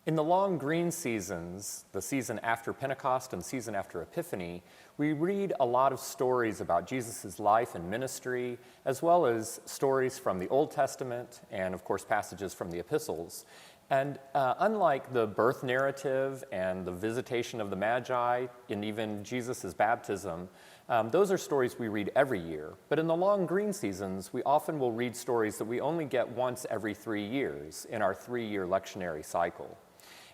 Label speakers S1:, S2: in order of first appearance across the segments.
S1: In the long green seasons, the season after Pentecost and season after Epiphany, we read a lot of stories about Jesus' life and ministry, as well as stories from the Old Testament and, of course, passages from the epistles. And unlike the birth narrative and the visitation of the Magi and even Jesus' baptism, those are stories we read every year. But in the long green seasons, we often will read stories that we only get once every 3 years in our 3-year lectionary cycle.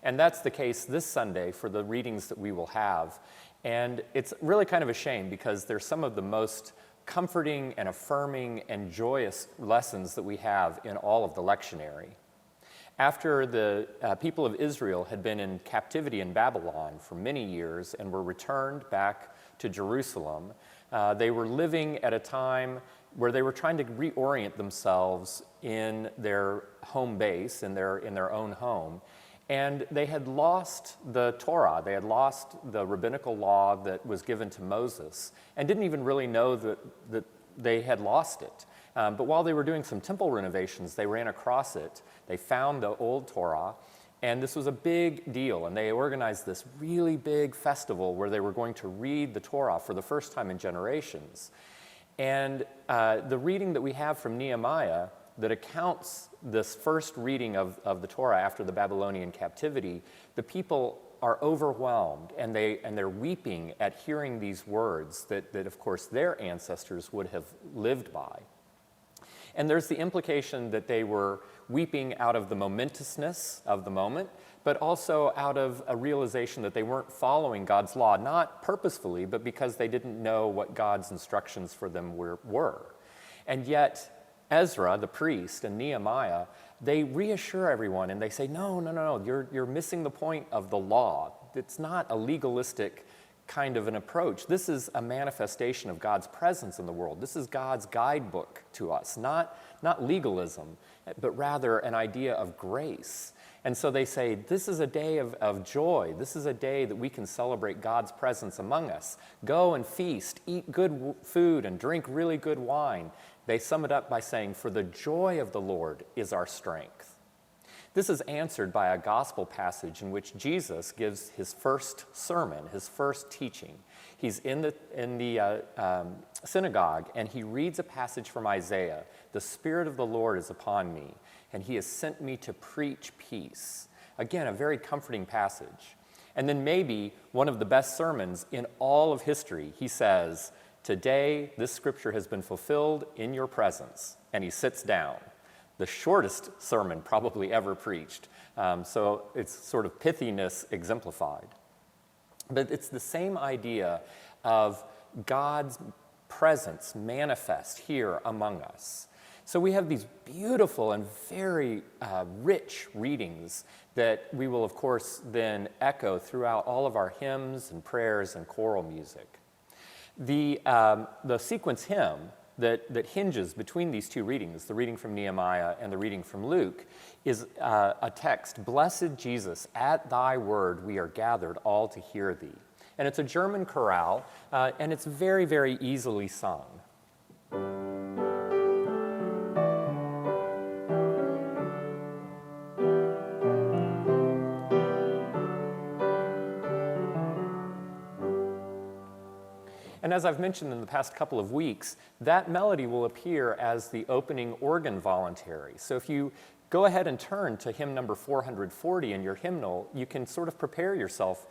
S1: And that's the case this Sunday for the readings that we will have. And it's really kind of a shame because they're some of the most comforting and affirming and joyous lessons that we have in all of the lectionary. After the people of Israel had been in captivity in Babylon for many years and were returned back to Jerusalem, they were living at a time where they were trying to reorient themselves in their home base, in their own home. And they had lost the Torah, they had lost the rabbinical law that was given to Moses, and didn't even really know that they had lost it. But while they were doing some temple renovations, they ran across it. They found the old Torah, and this was a big deal. And they organized this really big festival where they were going to read the Torah for the first time in generations. And the reading that we have from Nehemiah that accounts this first reading of the Torah after the Babylonian captivity, the people are overwhelmed and they're weeping at hearing these words that of course their ancestors would have lived by. And there's the implication that they were weeping out of the momentousness of the moment, but also out of a realization that they weren't following God's law, not purposefully, but because they didn't know what God's instructions for them were. And yet, Ezra, the priest, and Nehemiah, they reassure everyone and they say, no, you're missing the point of the law. It's not a legalistic kind of an approach. This is a manifestation of God's presence in the world. This is God's guidebook to us, not legalism, but rather an idea of grace. And so they say, this is a day of joy. This is a day that we can celebrate God's presence among us. Go and feast, eat good food, and drink really good wine. They sum it up by saying, for the joy of the Lord is our strength. This is answered by a gospel passage in which Jesus gives his first sermon, his first teaching. He's in the synagogue, and he reads a passage from Isaiah. The Spirit of the Lord is upon me, and he has sent me to preach peace. Again, a very comforting passage. And then maybe one of the best sermons in all of history, he says, today this scripture has been fulfilled in your presence, and he sits down. The shortest sermon probably ever preached. So it's sort of pithiness exemplified. But it's the same idea of God's presence manifest here among us. So we have these beautiful and very rich readings that we will, of course, then echo throughout all of our hymns and prayers and choral music. The sequence hymn that hinges between these two readings, the reading from Nehemiah and the reading from Luke, is a text, "Blessed Jesus, at thy word we are gathered all to hear thee." And it's a German chorale, and it's very, very easily sung. And as I've mentioned in the past couple of weeks, that melody will appear as the opening organ voluntary. So if you go ahead and turn to hymn number 440 in your hymnal, you can sort of prepare yourself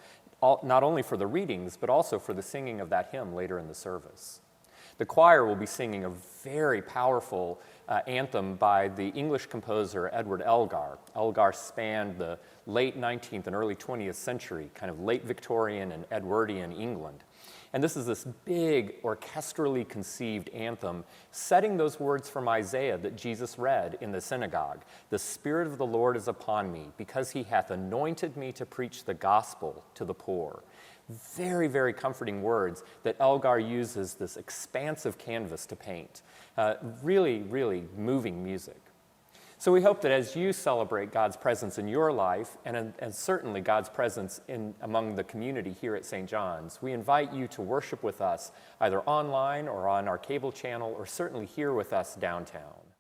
S1: not only for the readings, but also for the singing of that hymn later in the service. The choir will be singing a very powerful anthem by the English composer Edward Elgar. Elgar spanned the late 19th and early 20th century, kind of late Victorian and Edwardian England. And this is this big orchestrally conceived anthem setting those words from Isaiah that Jesus read in the synagogue. The Spirit of the Lord is upon me because he hath anointed me to preach the gospel to the poor. Very, very comforting words that Elgar uses this expansive canvas to paint. Really, really moving music. So we hope that as you celebrate God's presence in your life, and certainly God's presence among the community here at St. John's, we invite you to worship with us either online or on our cable channel, or certainly here with us downtown.